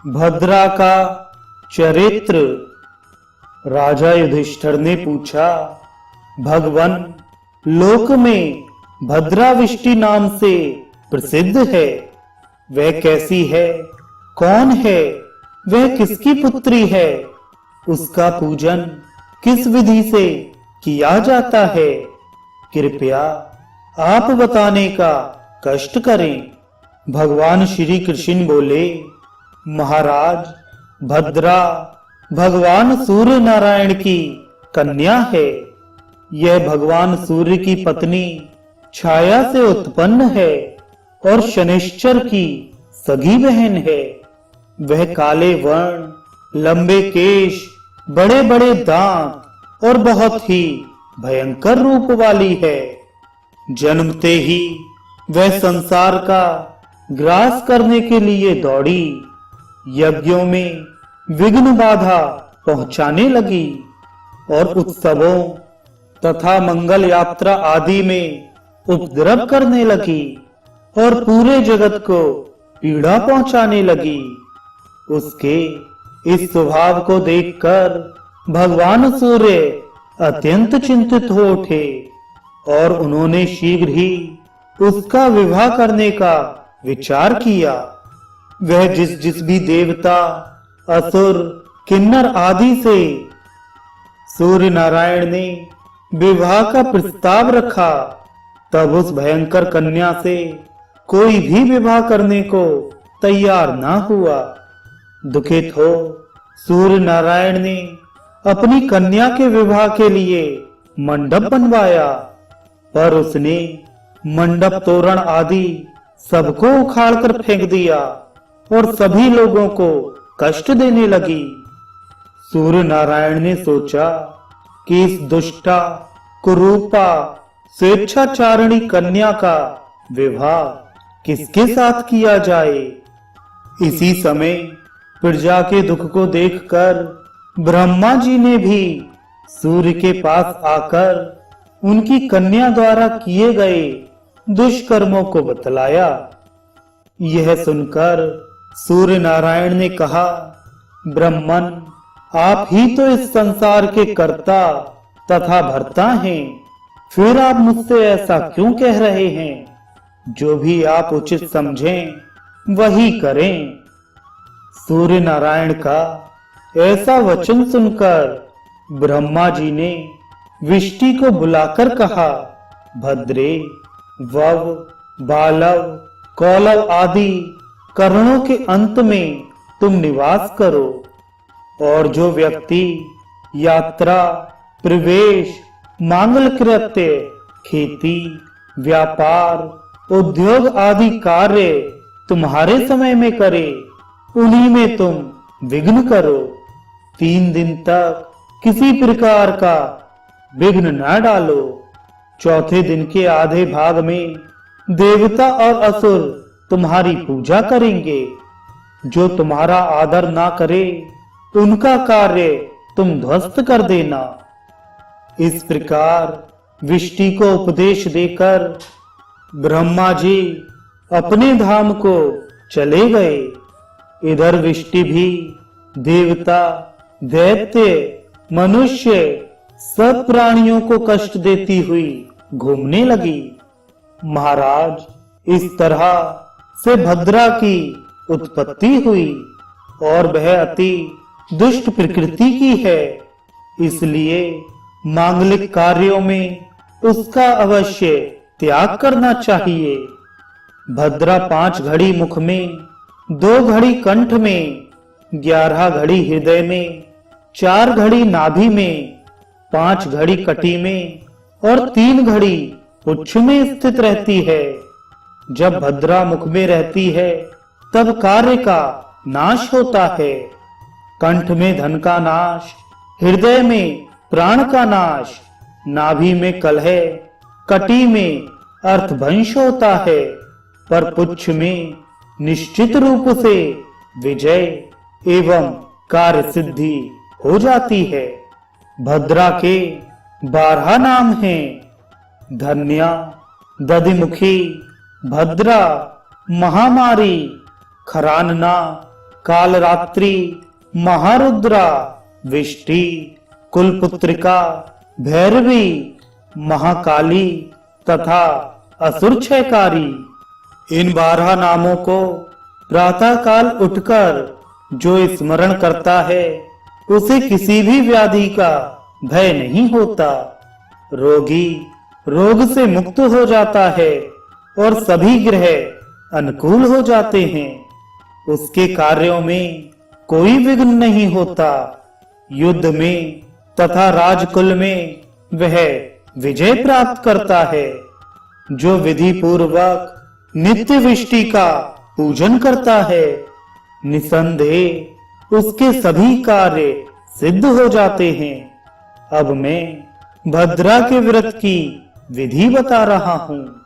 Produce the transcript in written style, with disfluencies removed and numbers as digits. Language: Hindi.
भद्रा का चरित्र। राजा युधिष्ठिर ने पूछा, भगवन, लोक में भद्राविष्टि नाम से प्रसिद्ध है, वह कैसी है, कौन है, वह किसकी पुत्री है, उसका पूजन किस विधि से किया जाता है, कृपया आप बताने का कष्ट करें। भगवान श्री कृष्ण बोले, महाराज, भद्रा भगवान सूर्य नारायण की कन्या है। यह भगवान सूर्य की पत्नी छाया से उत्पन्न है और शनिश्चर की सगी बहन है। वह काले वर्ण, लंबे केश, बड़े बड़े दांत और बहुत ही भयंकर रूप वाली है। जन्मते ही वह संसार का ग्रास करने के लिए दौड़ी, यज्ञों में विघ्न बाधा पहुंचाने लगी और उत्सवों तथा मंगल यात्रा आदि में उपद्रव करने लगी और पूरे जगत को पीड़ा पहुंचाने लगी। उसके इस स्वभाव को देखकर भगवान सूर्य अत्यंत चिंतित हो उठे और उन्होंने शीघ्र ही उसका विवाह करने का विचार किया। वह जिस भी देवता, असुर, किन्नर आदि से सूर्य नारायण ने विवाह का प्रस्ताव रखा, तब उस भयंकर कन्या से कोई भी विवाह करने को तैयार ना हुआ। दुखित हो सूर्य नारायण ने अपनी कन्या के विवाह के लिए मंडप बनवाया, पर उसने मंडप तोरण आदि सबको उखाड़कर फेंक दिया और सभी लोगों को कष्ट देने लगी। सूर्य नारायण ने सोचा कि इस दुष्टा, कुरूपा, स्वेच्छाचारिणी कन्या का विवाह किसके साथ किया जाए। इसी समय प्रजा के दुख को देखकर ब्रह्मा जी ने भी सूर्य के पास आकर उनकी कन्या द्वारा किए गए दुष्कर्मों को बतलाया। यह सुनकर सूर्य नारायण ने कहा, ब्रह्मन, आप ही तो इस संसार के कर्ता तथा भर्ता हैं, फिर आप मुझसे ऐसा क्यों कह रहे हैं? जो भी आप उचित समझें वही करें। सूर्य नारायण का ऐसा वचन सुनकर ब्रह्मा जी ने विष्टि को बुलाकर कहा, भद्रे, वव, बालव, कौलव आदि करणों के अंत में तुम निवास करो और जो व्यक्ति यात्रा, प्रवेश, मांगल कृत्य, खेती, व्यापार, उद्योग आदि कार्य तुम्हारे समय में करे, उन्हीं में तुम विघ्न करो। 3 दिन तक किसी प्रकार का विघ्न न डालो। चौथे दिन के आधे भाग में देवता और असुर तुम्हारी पूजा करेंगे। जो तुम्हारा आदर ना करे, उनका कार्य तुम ध्वस्त कर देना। इस प्रकार विष्टि को उपदेश देकर ब्रह्मा जी अपने धाम को चले गए। इधर विष्टि भी देवता, दैत्य, मनुष्य सब प्राणियों को कष्ट देती हुई घूमने लगी। महाराज, इस तरह से भद्रा की उत्पत्ति हुई और वह अति दुष्ट प्रकृति की है, इसलिए मांगलिक कार्यों में उसका अवश्य त्याग करना चाहिए। भद्रा 5 घड़ी मुख में, 2 घड़ी कंठ में, 11 घड़ी हृदय में, 4 घड़ी नाभि में, 5 घड़ी कटी में और 3 घड़ी पुच्छ में स्थित रहती है। जब भद्रा मुख में रहती है तब कार्य का नाश होता है। कंठ में धन का नाश, हृदय में प्राण का नाश, नाभि में कलह, कटी में अर्थभंश होता है, पर पुच्छ में निश्चित रूप से विजय एवं कार्य सिद्धि हो जाती है। भद्रा के 12 नाम हैं, धन्या, दधिमुखी, भद्रा, महामारी, खरानना, कालरात्रि, महारुद्रा, विष्टि, कुलपुत्रिका, भैरवी, महाकाली तथा असुरक्षयकारी। इन 12 नामों को प्रातः काल उठकर जो स्मरण करता है उसे किसी भी व्याधि का भय नहीं होता। रोगी रोग से मुक्त हो जाता है और सभी ग्रह अनुकूल हो जाते हैं। उसके कार्यों में कोई विघ्न नहीं होता। युद्ध में तथा राजकुल में वह विजय प्राप्त करता है। जो विधि पूर्वक नित्य विष्टि का पूजन करता है, निसंदेह उसके सभी कार्य सिद्ध हो जाते हैं। अब मैं भद्रा के व्रत की विधि बता रहा हूँ।